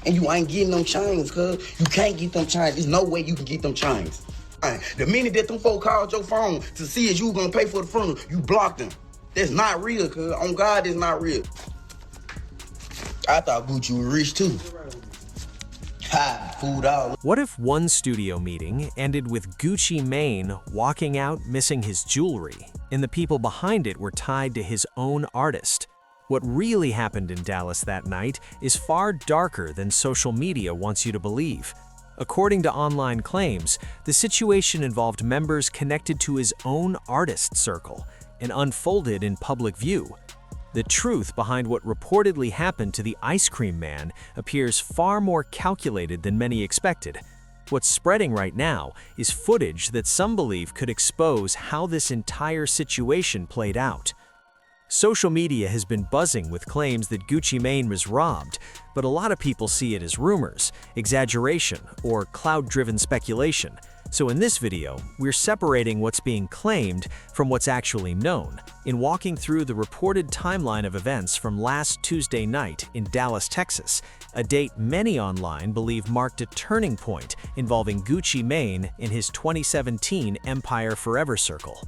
and you ain't getting them chains, cuz. You can't get them chains. There's no way you can get them chains. The minute that them folk called your phone to see if you were gonna pay for the funeral, you blocked them. That's not real, cuz. On God, that's not real. I thought Gucci was rich too. Ha, fooled out. What if one studio meeting ended with Gucci Mane walking out missing his jewelry, and the people behind it were tied to his own artist? What really happened in Dallas that night is far darker than social media wants you to believe. According to online claims, the situation involved members connected to his own artist circle and unfolded in public view. The truth behind what reportedly happened to the ice cream man appears far more calculated than many expected. What's spreading right now is footage that some believe could expose how this entire situation played out. Social media has been buzzing with claims that Gucci Mane was robbed, but a lot of people see it as rumors, exaggeration, or cloud-driven speculation. So in this video, we're separating what's being claimed from what's actually known, in walking through the reported timeline of events from last Tuesday night in Dallas, Texas, a date many online believe marked a turning point involving Gucci Mane in his 2017 Empire Forever circle.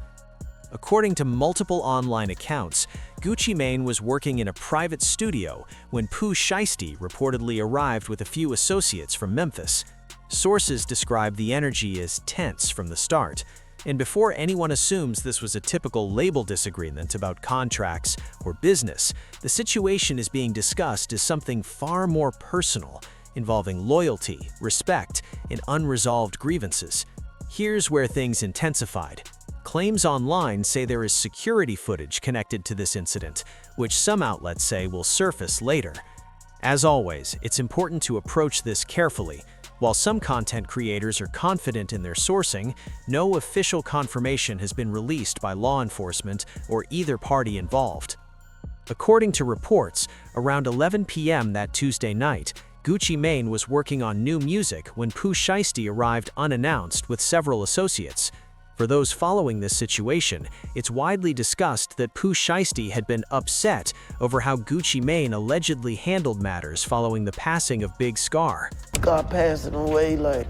According to multiple online accounts, Gucci Mane was working in a private studio when Pooh Shiesty reportedly arrived with a few associates from Memphis. Sources describe the energy as tense from the start, and before anyone assumes this was a typical label disagreement about contracts or business, the situation is being discussed as something far more personal, involving loyalty, respect, and unresolved grievances. Here's where things intensified. Claims online say there is security footage connected to this incident, which some outlets say will surface later. As always, it's important to approach this carefully. While some content creators are confident in their sourcing, no official confirmation has been released by law enforcement or either party involved. According to reports, around 11 p.m. that Tuesday night, Gucci Mane was working on new music when Pooh Shiesty arrived unannounced with several associates. For those following this situation, it's widely discussed that Pooh Shiesty had been upset over how Gucci Mane allegedly handled matters following the passing of Big Scar. God passed it away, like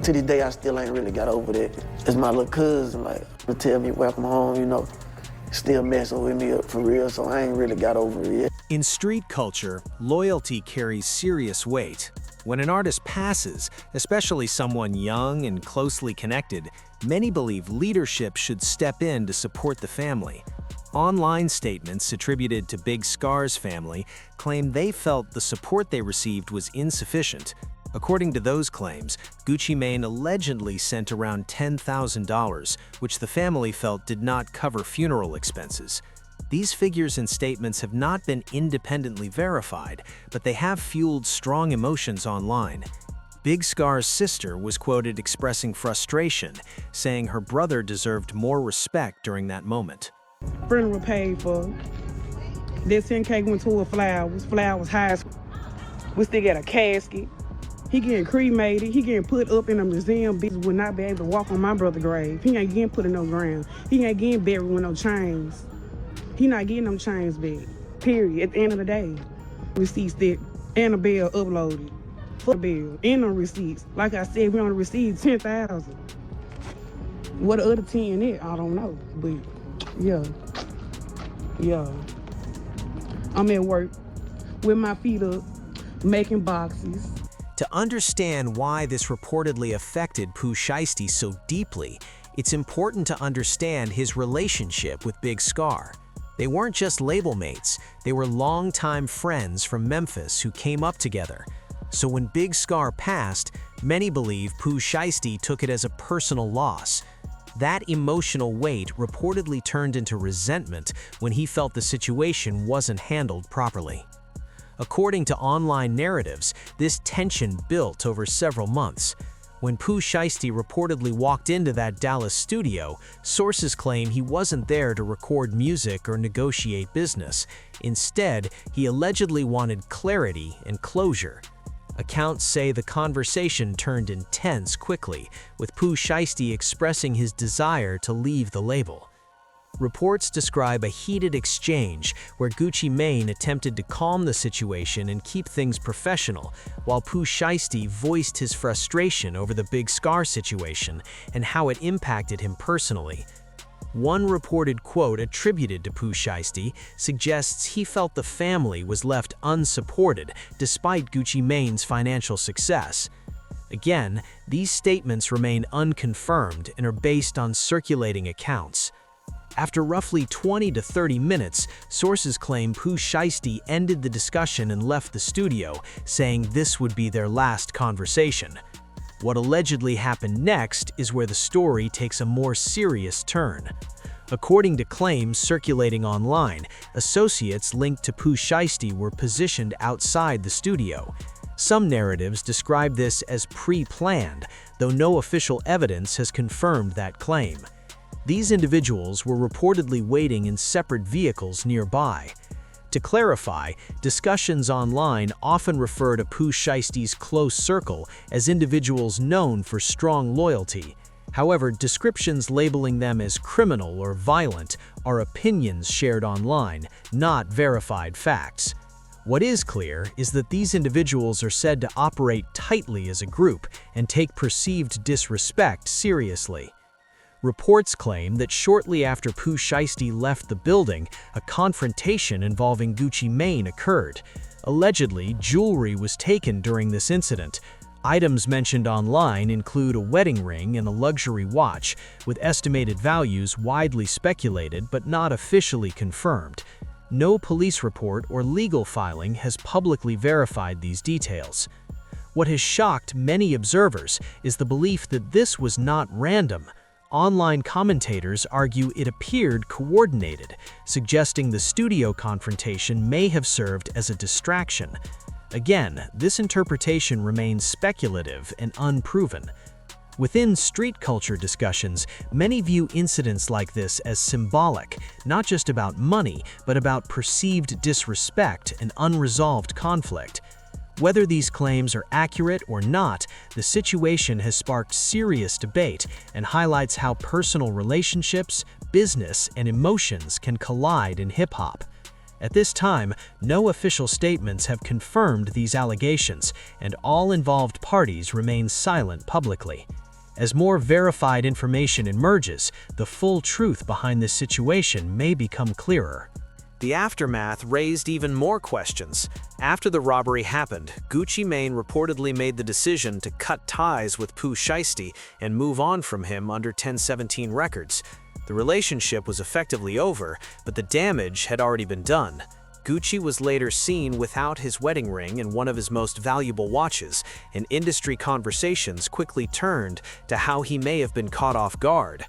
to this day I still ain't really got over that. It's my little cousin, to tell me welcome home, still messing with me up for real, so I ain't really got over it yet. In street culture, loyalty carries serious weight. When an artist passes, especially someone young and closely connected, many believe leadership should step in to support the family. Online statements attributed to Big Scar's family claim they felt the support they received was insufficient. According to those claims, Gucci Mane allegedly sent around $10,000, which the family felt did not cover funeral expenses. These figures and statements have not been independently verified, but they have fueled strong emotions online. Big Scar's sister was quoted expressing frustration, saying her brother deserved more respect during that moment. Funeral paid for. That 10K went toward flowers. Flowers high. We still got a casket. He getting cremated. He getting put up in a museum. Bitches would not be able to walk on my brother's grave. He ain't getting put in no ground. He ain't getting buried with no chains. He not getting them chains back. Period. At the end of the day. Receipts that Annabelle uploaded. For the bill. And on receipts. Like I said, we on the receipt 10,000. What the other 10 is, I don't know. But yeah. I'm at work with my feet up, making boxes. To understand why this reportedly affected Pooh Shiesty so deeply, it's important to understand his relationship with Big Scar. They weren't just label mates, they were longtime friends from Memphis who came up together. So when Big Scar passed, many believe Pooh Shiesty took it as a personal loss. That emotional weight reportedly turned into resentment when he felt the situation wasn't handled properly. According to online narratives, this tension built over several months. When Pooh Shiesty reportedly walked into that Dallas studio, sources claim he wasn't there to record music or negotiate business. Instead, he allegedly wanted clarity and closure. Accounts say the conversation turned intense quickly, with Pooh Shiesty expressing his desire to leave the label. Reports describe a heated exchange where Gucci Mane attempted to calm the situation and keep things professional, while Pooh Shiesty voiced his frustration over the Big Scar situation and how it impacted him personally. One reported quote attributed to Pooh Shiesty suggests he felt the family was left unsupported despite Gucci Mane's financial success. Again, these statements remain unconfirmed and are based on circulating accounts. After roughly 20 to 30 minutes, sources claim Pooh Shiesty ended the discussion and left the studio, saying this would be their last conversation. What allegedly happened next is where the story takes a more serious turn. According to claims circulating online, associates linked to Pooh Shiesty were positioned outside the studio. Some narratives describe this as pre-planned, though no official evidence has confirmed that claim. These individuals were reportedly waiting in separate vehicles nearby. To clarify, discussions online often refer to Pooh Shiesty's close circle as individuals known for strong loyalty. However, descriptions labeling them as criminal or violent are opinions shared online, not verified facts. What is clear is that these individuals are said to operate tightly as a group and take perceived disrespect seriously. Reports claim that shortly after Pooh Shiesty left the building, a confrontation involving Gucci Mane occurred. Allegedly, jewelry was taken during this incident. Items mentioned online include a wedding ring and a luxury watch, with estimated values widely speculated but not officially confirmed. No police report or legal filing has publicly verified these details. What has shocked many observers is the belief that this was not random. Online commentators argue it appeared coordinated, suggesting the studio confrontation may have served as a distraction. Again, this interpretation remains speculative and unproven. Within street culture discussions, many view incidents like this as symbolic, not just about money, but about perceived disrespect and unresolved conflict. Whether these claims are accurate or not, the situation has sparked serious debate and highlights how personal relationships, business, and emotions can collide in hip-hop. At this time, no official statements have confirmed these allegations, and all involved parties remain silent publicly. As more verified information emerges, the full truth behind this situation may become clearer. The aftermath raised even more questions. After the robbery happened, Gucci Mane reportedly made the decision to cut ties with Pooh Shiesty and move on from him under 1017 Records. The relationship was effectively over, but the damage had already been done. Gucci was later seen without his wedding ring and one of his most valuable watches, and industry conversations quickly turned to how he may have been caught off guard.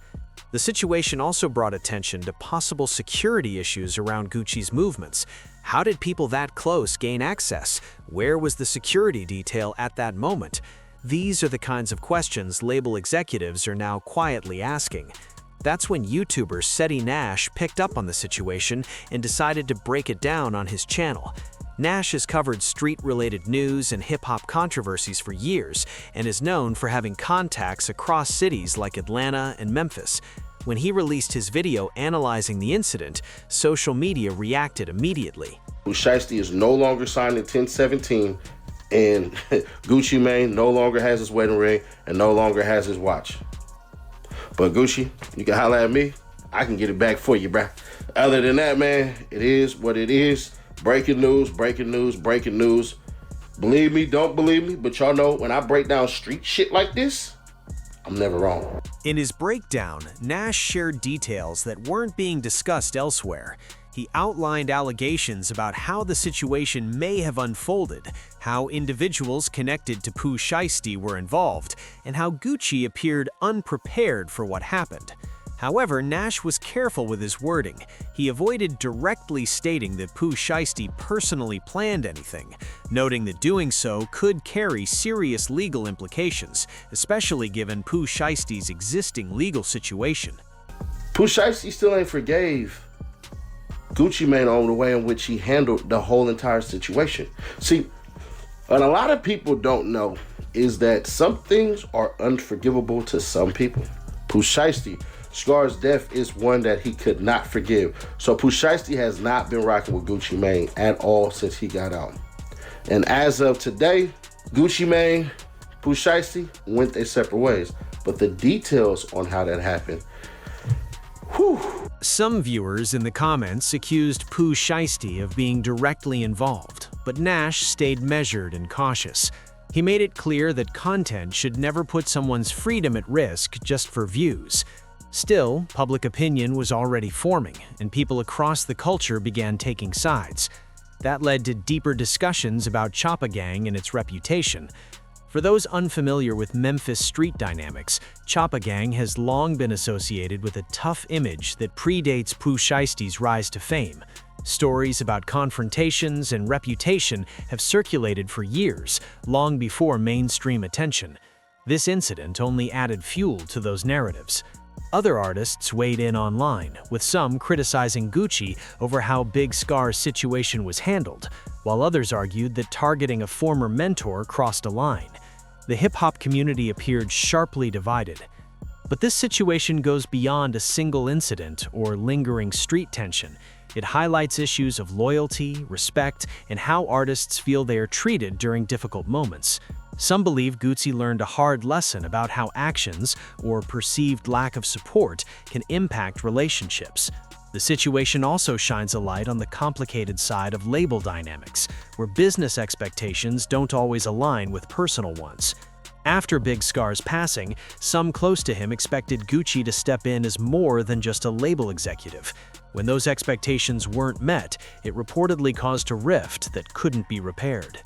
The situation also brought attention to possible security issues around Gucci's movements. How did people that close gain access? Where was the security detail at that moment? These are the kinds of questions label executives are now quietly asking. That's when YouTuber Seti Nash picked up on the situation and decided to break it down on his channel. Nash has covered street-related news and hip-hop controversies for years and is known for having contacts across cities like Atlanta and Memphis. When he released his video analyzing the incident, social media reacted immediately. Pooh Shiesty is no longer signed in 1017, and Gucci Mane no longer has his wedding ring and no longer has his watch. But Gucci, you can holler at me. I can get it back for you, bruh. Other than that, man, it is what it is. Breaking news, breaking news, breaking news. Believe me, don't believe me, but y'all know when I break down street shit like this, I'm never wrong. In his breakdown, Nash shared details that weren't being discussed elsewhere. He outlined allegations about how the situation may have unfolded, how individuals connected to Pooh Shiesty were involved, and how Gucci appeared unprepared for what happened. However, Nash was careful with his wording. He avoided directly stating that Pooh Shiesty personally planned anything, noting that doing so could carry serious legal implications, especially given Pooh Shiesty's existing legal situation. Pooh Shiesty still ain't forgave Gucci Mane on the way in which he handled the whole entire situation. See, what a lot of people don't know is that some things are unforgivable to some people. Pooh Shiesty Scar's death is one that he could not forgive. So Pooh Shiesty has not been rocking with Gucci Mane at all since he got out. And as of today, Gucci Mane, Pooh Shiesty went their separate ways. But the details on how that happened, whew. Some viewers in the comments accused Pooh Shiesty of being directly involved, but Nash stayed measured and cautious. He made it clear that content should never put someone's freedom at risk just for views. Still, public opinion was already forming, and people across the culture began taking sides. That led to deeper discussions about Choppa Gang and its reputation. For those unfamiliar with Memphis street dynamics, Choppa Gang has long been associated with a tough image that predates Pooh Shiesty's rise to fame. Stories about confrontations and reputation have circulated for years, long before mainstream attention. This incident only added fuel to those narratives. Other artists weighed in online, with some criticizing Gucci over how Big Scar's situation was handled, while others argued that targeting a former mentor crossed a line. The hip-hop community appeared sharply divided. But this situation goes beyond a single incident or lingering street tension. It highlights issues of loyalty, respect, and how artists feel they are treated during difficult moments. Some believe Gucci learned a hard lesson about how actions, or perceived lack of support, can impact relationships. The situation also shines a light on the complicated side of label dynamics, where business expectations don't always align with personal ones. After Big Scar's passing, some close to him expected Gucci to step in as more than just a label executive. When those expectations weren't met, it reportedly caused a rift that couldn't be repaired.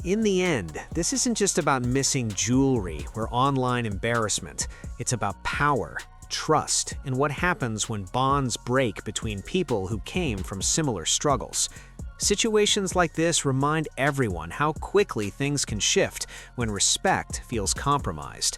In the end, this isn't just about missing jewelry or online embarrassment. It's about power, trust, and what happens when bonds break between people who came from similar struggles. Situations like this remind everyone how quickly things can shift when respect feels compromised.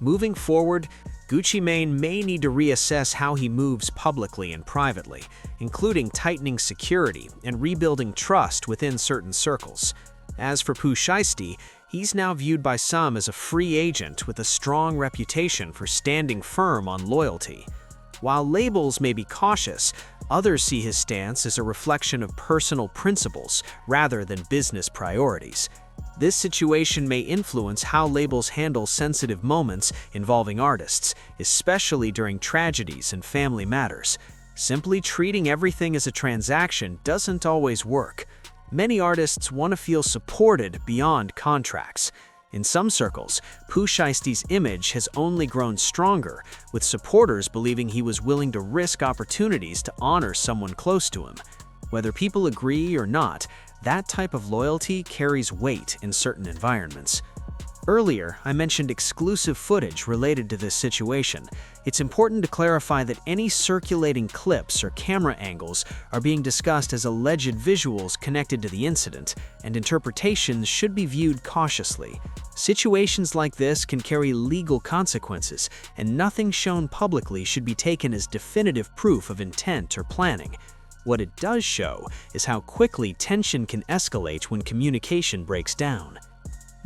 Moving forward, Gucci Mane may need to reassess how he moves publicly and privately, including tightening security and rebuilding trust within certain circles. As for Pooh Shiesty, he's now viewed by some as a free agent with a strong reputation for standing firm on loyalty. While labels may be cautious, others see his stance as a reflection of personal principles rather than business priorities. This situation may influence how labels handle sensitive moments involving artists, especially during tragedies and family matters. Simply treating everything as a transaction doesn't always work. Many artists want to feel supported beyond contracts. In some circles, Pooh Shiesty's image has only grown stronger, with supporters believing he was willing to risk opportunities to honor someone close to him. Whether people agree or not, that type of loyalty carries weight in certain environments. Earlier, I mentioned exclusive footage related to this situation. It's important to clarify that any circulating clips or camera angles are being discussed as alleged visuals connected to the incident, and interpretations should be viewed cautiously. Situations like this can carry legal consequences, and nothing shown publicly should be taken as definitive proof of intent or planning. What it does show is how quickly tension can escalate when communication breaks down.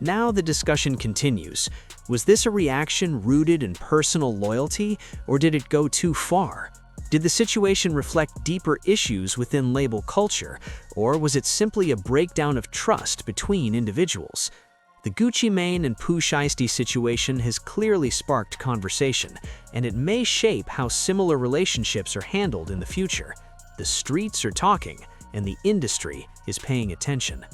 Now the discussion continues. Was this a reaction rooted in personal loyalty, or did it go too far? Did the situation reflect deeper issues within label culture, or was it simply a breakdown of trust between individuals? The Gucci Mane and Pooh Shiesty situation has clearly sparked conversation, and it may shape how similar relationships are handled in the future. The streets are talking, and the industry is paying attention.